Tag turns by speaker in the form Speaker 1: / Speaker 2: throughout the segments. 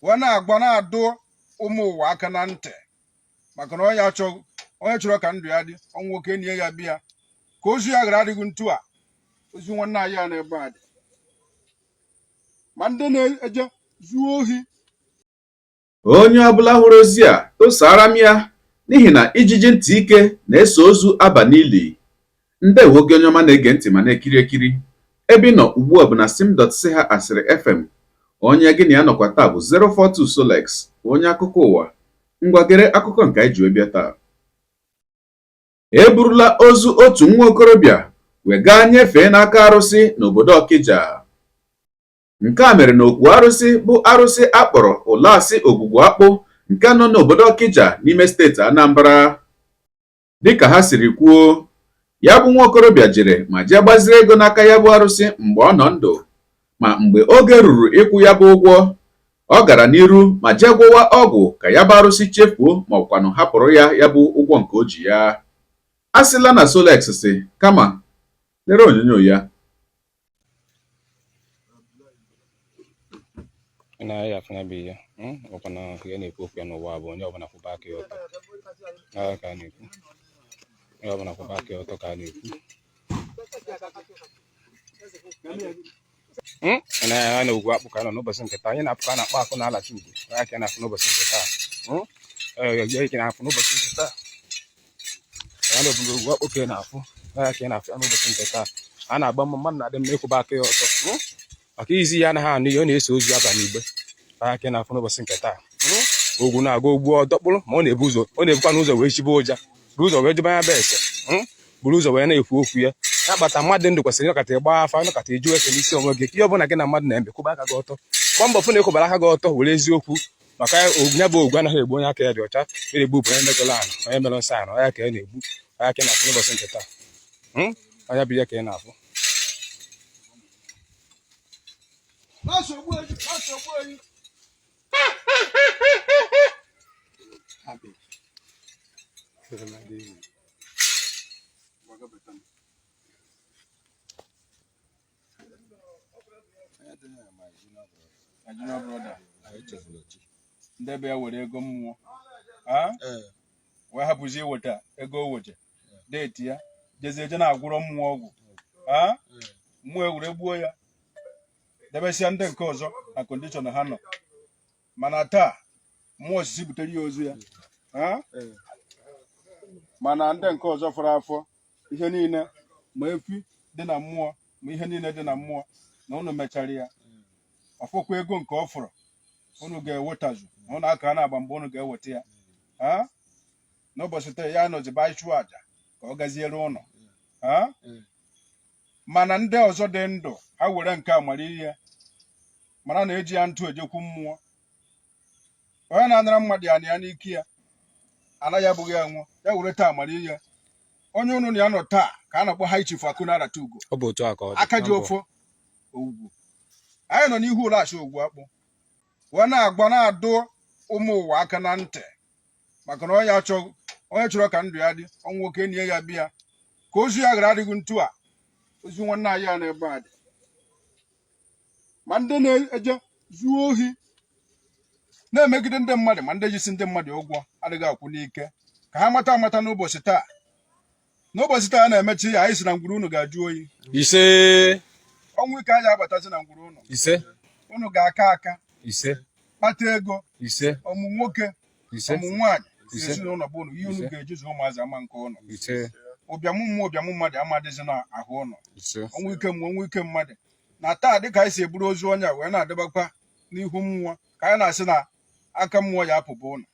Speaker 1: wee na-agba na-adụ ụmụ ụwa aka na ntị maka na onye chọrọ ka ndụ ya dị ọnwụ nwoke nie ya bịa ka ozu ya gara adịghị ntu a ozu nwanne anyị a na-ebe a dị ma ndị na-eje zuo ohi.
Speaker 2: Onye ọbụla hụrụ ozi a tosara m ya n'ihi na ijiji ntị ike na-eso ozu aba n'ili. Ndewo gị onye ọma na-ege ntị ma na-ekiri ekiri ebe ị nọ ugbu a bụ na sim.ha asịrị FM. Onye gị na ya nọkwa taa bụ 042 Solex, onye akụkọ ụwa. Ngwa gere akụkọ nke anyị ji bịa taa. E burula ozu otu nwa okorobịa wee gaa nyefee n'aka arụsị n'obodo Ọkija. Nke a mere na okwu arụsị bụ arụsị akpọrọ Ụlasị Ogwugwu Akpụ nke nọ n'obodo Ọkija n'ime steeti Anambra. Dịka ha siri kwuo, ya bụ nwa okorobịa jere ma jee gbaziri ego n'aka ya bụ arụsị mgbe ọ nọ ndụ, ma mgbe oge ruru ịkwụ ya bụ ụgwọ, ọ gara n'iru ma jee gwọwa ọgwụ ka ya bụ arụsị chefuo ma ọkwanụ hapụrụ ya bụ ụgwọ nke o ji ya. A sịla na Solex si kama lere onyonyo ya.
Speaker 3: Na-aya afụna bụ ihe ọkwa na ya na-ekwu okwu ya n'ụwa bụ onye ọbụla kwụba aka ya ọtọ ka a na-ekwu. Onye ọbụla kwụba aka ya ọtọ ka a na-ekwu. Na Ogwugwu Akpụ ka a nọ n'ụbọchị nke taa. Anyị na-apụ ka a na-akpọ akụ na-alachi ugwu. Ya ka a na-afụ n'ụbọchị nke taa. Ya ka na-afụ n'ụbọchị nke taa. Ya na Ogwugwu Akpụ ka ị na-afụ. Ya ka ị na-afụ n'ụbọchị nke taa. A na-agba mmadụ na-adị mma ịkwụba aka ya ọtọ maka izi ya anaghị anụ ihe ọ na-eso ozu aba n'igbe. Aka na-afụ n'ụbọchị nke taa. Ogwu na-aga ogbu ọdọkpụrụ ma ọ na-ebukwa n'ụzọ wee chibe ụja, buru ụzọ wee jebe ya be ese, buru ụzọ wee na-ekwu okwu ya. Ya kpata mmadụ ndụ kwesịrị ịnọkọta ịgba afa, ịnọkọta ịjụ ese n'isi onwe gị. Ihe ọbụla gị na mmadụ na-eme, kwụba aka gị ọtọ. Kwa mbọ fụ na ịkwụbara aka gị ọtọ were eziokwu maka ya bụ ogwu anaghị egbu onye aka ya dị ọcha. Egbu bụ onye megolo anụ, onye mere nsọ anụ, ya ka ị na-egbu. Aka na-afụ n'ụbọchị nke taa. Onye bụ ihe ka ị na-afụ.
Speaker 1: Ndị be ya were ego mmụọ wee hapụzi iweta ego o weje deeti ya jezie eje na-agwụrọ mmụọ ọgwụ mmụọ ewere gbuo ya debesịa ndị nke ọzọ na kondishọn ha nọ. Mana taa mmụọ osisi butere ya ozu ya mana ndị nke ọzọ fọrọ afọ ihe niile ma efi dị na mmụọ ma ihe niile dị na mmụọ na unu mechara ya ọfọkwa ego nke ọ fọrọ unu ga-ewetazu na unu aka na-agba mgbe unu ga-eweta ya n'ụbọchị taa ya nọziba ịchụ aja ka ọ gaziere ụlọ mana ndị ọzọ dị ndụ ha were nke amara ihe mara na eji ya ntụ ejekwu mmụọ. Onye na-anara mmadụ ya na ya n'ike ya anaghị abụghị ya nwụọ ya were taa amara ihe. Onye unu na ya nọ taa ka a na-akpọ ha chifu akụ na-arata ugo aka ji ofo Ogwugwu. Anyị nọ n'ihu Ụlasị Ogwugwu Akpụ wee na-agba na-adụ ụmụ ụwa aka na ntị maka na onye chọrọ ka ndụ ya dị ọnwụ nwoke nie ya bịa ka ozu ya gara adịghị ntu a ozu nwanne anyị a na-ebe a dị ma ndị na-eje zuo ohi na-emegide ndị mmadụ ma ndị jisi ndị mmadụ ụgwọ adịghị akwụ n'ike ka ha mata amata n'ụbọchị taa a na-emechi ya anyị si na ngwuru unu ga-ajụ oyi ọnwụ ike anyị abatazi na ngwuru unu unu ga-aka aka kpata ego ọmụ nwoke ọmụ nwaanyị ezinụlọ bụ unu ihe unu ga-ejizi ụmụazị ama nke unu ụbịamụ mmụọ ụbịamụ mmadụ amadịzi na ahụ ụnụ ọnwụ ike mmadụ na taa dịka anyị si eburu ozu onye a wee na-adịbakwa n'ihu mmụọ ka anyị na-asị na aka mmụọ ya apụ bụ ụnụ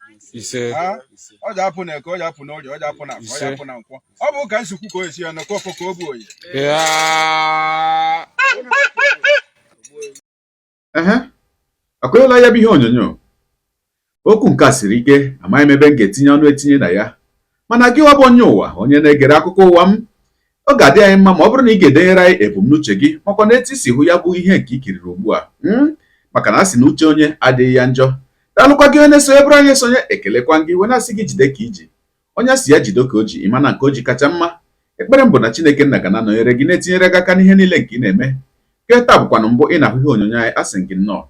Speaker 1: ọ ji apụ na eke, ọ ji apụ na orie, ọ ji apụ na afọ, ọ ji apụ na nkwọ. Ọ bụ ka anyị si kwu ka o esi ya na kọfọ ka o bụ oyi
Speaker 2: akụnyela ya bụ ihe onyonyo. Okwu nke a siri ike, amaghị m ebe m ga-etinye ọnụ etinye na ya, mana gị bụ onye ụwa onye na-egere akụkọ ụwa m, ọ ga-adị anyị mma ma ọ bụrụ na ị ga-edenyere anyị ebumnuche gị makwa na etu isi hụ ya bụ ihe nke ikiriri ugbu a maka na a sị na uche onye adịghị ya njọ. Daalụkwa gị onye na-esonye bụrụ anyị esonye, ekelekwa gị wee na-asị gị jide ka iji onye si ya jido ka o ji ịma na nke o ji kacha mma. Ekpere m bụ na Chineke nna ga na-anọnyere gị na-etinyere gị aka n'ihe niile nke ị na-eme. Nke taa bụkwanụ mbụ ị na-ahụ ihe onyonyo anyị, asị gị nnọọ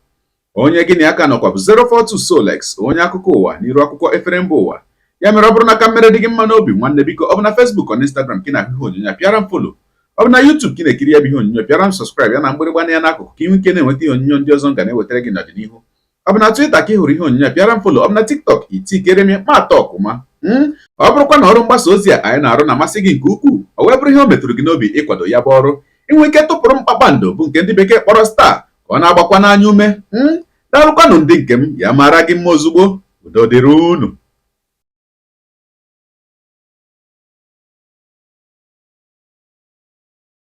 Speaker 2: onye gị na aka nọkwa bụ 042 Solex, onye akụkọ ụwa n'iru akwụkwọ efere mba ụwa. Ya mere ọ bụrụ na aka mmere dị gị mma n'obi nwanne, biko ọ bụ na Facebook na Instagram ka ị na-ahụ ihe onyonyo pịara m follow, ọ bụ na YouTube ka ị na-ekiri ya bụ ihe onyonyo pịara m subscribe ya na mgbịrịgba ya n'akụkụ ka ị nwee ike na-enweta ihe onyonyo ndị ọzọ ga na-ewetara gị n'ọdịnihu. Ọ bụ na Twitter ka ị hụrụ ihe onyonyo pịara m follow, ọ bụ na TikTok itikere m ma atọ ọkụma. Ọ bụrụkwa na ọrụ mgbasa ozi a anyị na-arụ na-amasị gị nke ukwuu, o wee bụrụ ihe o metụrụ gị n'obi ịkwado ya bụ ọrụ, inwe ike tụpụrụ m kpakpando bụ nke ndị bekee kpọrọ star ka ọ na-agbakwa n'anya ume. Daalụkwanụ ndị nke m, ya mara gị mma ozugbo. Udo dịrị unu.